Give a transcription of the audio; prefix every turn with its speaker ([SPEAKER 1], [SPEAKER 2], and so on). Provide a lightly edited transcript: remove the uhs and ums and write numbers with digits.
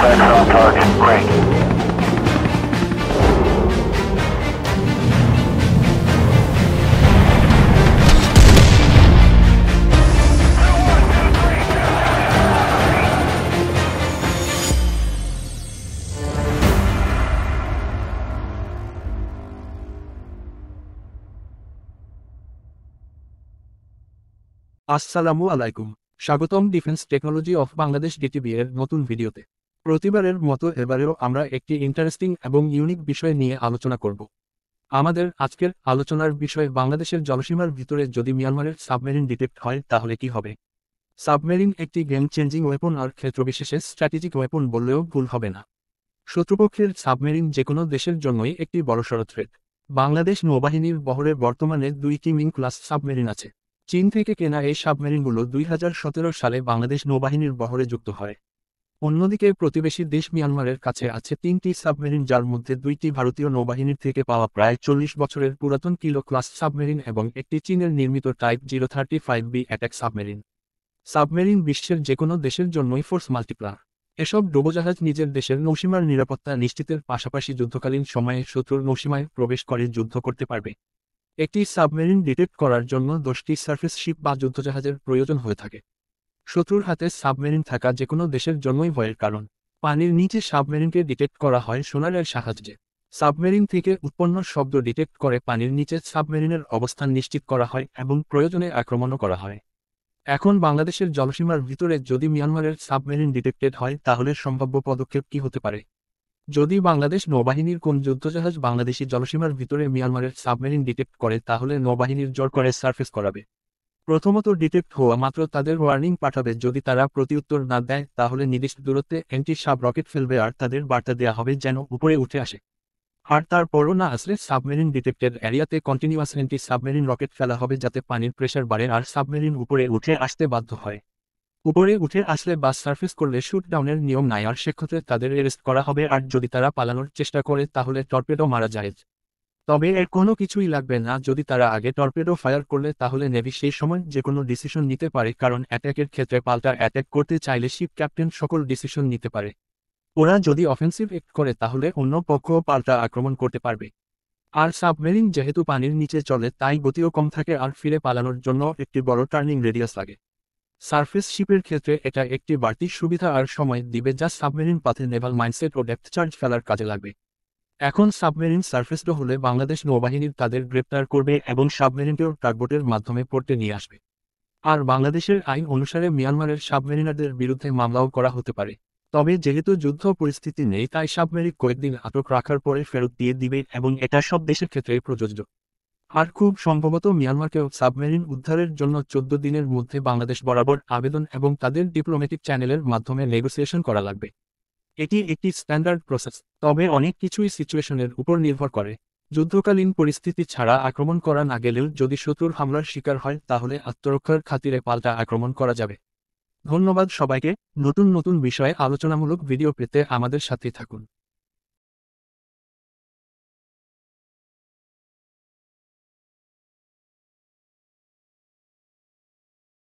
[SPEAKER 1] Tracks on target. Great.
[SPEAKER 2] আসসালামু আলাইকুম। স্বাগতম ডিফেন্স টেকনোলজি অফ বাংলাদেশ ডিটিবি এর নতুন ভিডিওতে। প্রতিবারের মতো এবারেও আমরা একটি ইন্টারেস্টিং এবং ইউনিক বিষয় নিয়ে আলোচনা করব। আমাদের আজকের আলোচনার বিষয় বাংলাদেশের জলসীমার ভিতরে যদি মিয়ানমারের সাবমেরিন ডিটেক্ট হয় তাহলে কি হবে। সাবমেরিন একটি গেম চেঞ্জিং ওয়েপন আর ক্ষেত্রবিশেষে স্ট্র্যাটেজিক ওয়েপন বললেও ভুল হবে না। শত্রুপক্ষের সাবমেরিন যে কোনো দেশের জন্যই একটি বড়সড় থ্রেট। বাংলাদেশ নৌবাহিনীর বহরে বর্তমানে 2টি মিং ক্লাস সাবমেরিন আছে। চীন থেকে কেনা এই সাবমেরিনগুলো 2017 সালে বাংলাদেশ নৌবাহিনীর বহরে যুক্ত হয়। অন্যদিকে প্রতিবেশী দেশ মিয়ানমারের কাছে আছে 3টি সাবমেরিন, যার মধ্যে 2টি ভারতীয় নৌবাহিনীর থেকে পাওয়া প্রায় 40 বছরের পুরাতন কিলো ক্লাস সাবমেরিন এবং একটি চীনের নির্মিত type 035B attack submarine. Submarine বিশ্বের যে কোনো দেশের জন্যই ফোর্স মাল্টিপ্লায়ার। এসব ডুবোজাহাজ নিজের দেশের নৌসীমার নিরাপত্তা নিশ্চিতের পাশাপাশি যুদ্ধকালীন সময়ে শত্রুর নৌসীমায় প্রবেশ করে যুদ্ধ করতে পারবে। একটি সাবমেরিন ডিটেক্ট করার জন্য 10টি সার্ফেস শিপ বা যুদ্ধজাহাজের প্রয়োজন হয়ে থাকে। শত্রুর হাতে সাবমেরিন থাকা যে কোনো দেশের জন্যই ভয়ের কারণ। পানির নিচে সাবমেরিনকে ডিটেক্ট করা হয় সোনারের সাহায্যে। সাবমেরিন থেকে উৎপন্ন শব্দ ডিটেক্ট করে পানির নিচে সাবমেরিনের অবস্থান নিশ্চিত করা হয় এবং প্রয়োজনে আক্রমণও করা হয়। এখন বাংলাদেশের জলসীমার ভিতরে যদি মিয়ানমারের সাবমেরিন ডিটেক্টেড হয় তাহলে সম্ভাব্য পদক্ষেপ কি হতে পারে। যদি বাংলাদেশ নৌবাহিনীর কোন যুদ্ধজাহাজ বাংলাদেশি জলসীমার ভিতরে মিয়ানমারের সাবমেরিন ডিটেক্ট করে তাহলে নৌবাহিনীর জোর করে সার্ফেস করাবে। প্রথমত ডিটেক্ট হওয়া মাত্র তাদের ওয়ার্নিং পাঠাবে। যদি তারা প্রতিউত্তর না দেয় তাহলে নির্দিষ্ট দূরত্বে অ্যান্টি সাব রকেট ফেলবে আর তাদের বার্তা দেওয়া হবে যেন উপরে উঠে আসে। আর তারপরও না আসলে সাবমেরিন ডিটেক্টেড এরিয়াতে কন্টিনিউয়াস অ্যান্টি সাবমেরিন রকেট ফেলা হবে যাতে পানির প্রেশার বাড়ে আর সাবমেরিন উপরে উঠে আসতে বাধ্য হয়। উপরে উঠে আসলে বা সার্ফেস করলে শুট ডাউনের নিয়ম নাই আর সেক্ষেত্রে তাদের অ্যারেস্ট করা হবে। আর যদি তারা পালানোর চেষ্টা করে তাহলে টর্পেডো মারা যায়। তবে এর কোনো কিছুই লাগবে না। যদি তারা আগে টর্পেডো ফায়ার করলে তাহলে নেভি সেই সময় যে কোনো ডিসিশন নিতে পারে, কারণ অ্যাটাকের ক্ষেত্রে পাল্টা অ্যাটাক করতে চাইলে শিপ ক্যাপ্টেন সকল ডিসিশন নিতে পারে। ওরা যদি অফেন্সিভ অ্যাক্ট করে তাহলে অন্য পক্ষও পাল্টা আক্রমণ করতে পারবে। আর সাবমেরিন যেহেতু পানির নিচে চলে তাই গতিও কম থাকে আর ফিরে পালানোর জন্য একটি বড় টার্নিং রেডিয়াস লাগে। সারফেস শিপের ক্ষেত্রে এটা একটি বাড়তি সুবিধা আর সময় দিবে যা সাবমেরিন পাথে নেভাল মাইন্ডসেট ও ডেপথ চার্জ ফেলার কাজে লাগবে। এখন সাবমেরিন সারফেসড হলে বাংলাদেশ নৌবাহিনীর তাদের গ্রেপ্তার করবে এবং সাবমেরিনকেও টাগবোটের মাধ্যমে পোর্টে নিয়ে আসবে। আর বাংলাদেশের আইন অনুসারে মিয়ানমারের সাবমেরিনারদের বিরুদ্ধে মামলাও করা হতে পারে। তবে যেহেতু যুদ্ধ পরিস্থিতি নেই তাই সাবমেরিন কয়েকদিন আটক রাখার পরে ফেরত দিয়ে দিবে এবং এটা সব দেশের ক্ষেত্রেই প্রযোজ্য। আর খুব সম্ভবত মিয়ানমারকেও সাবমেরিন উদ্ধারের জন্য 14 দিনের মধ্যে বাংলাদেশ বরাবর আবেদন এবং তাদের ডিপ্লোম্যাটিক চ্যানেলের মাধ্যমে নেগোসিয়েশন করা লাগবে। এটি একটি স্ট্যান্ডার্ড প্রসেস, তবে অনেক কিছুই সিচুয়েশনের উপর নির্ভর করে। যুদ্ধকালীন পরিস্থিতি ছাড়া আক্রমণ করা না গেলেও যদি শত্রুর হামলার শিকার হয় তাহলে আত্মরক্ষার খাতিরে পাল্টা আক্রমণ করা যাবে। ধন্যবাদ সবাইকে। নতুন নতুন বিষয়ে আলোচনামূলক ভিডিও পেতে আমাদের সাথেই থাকুন।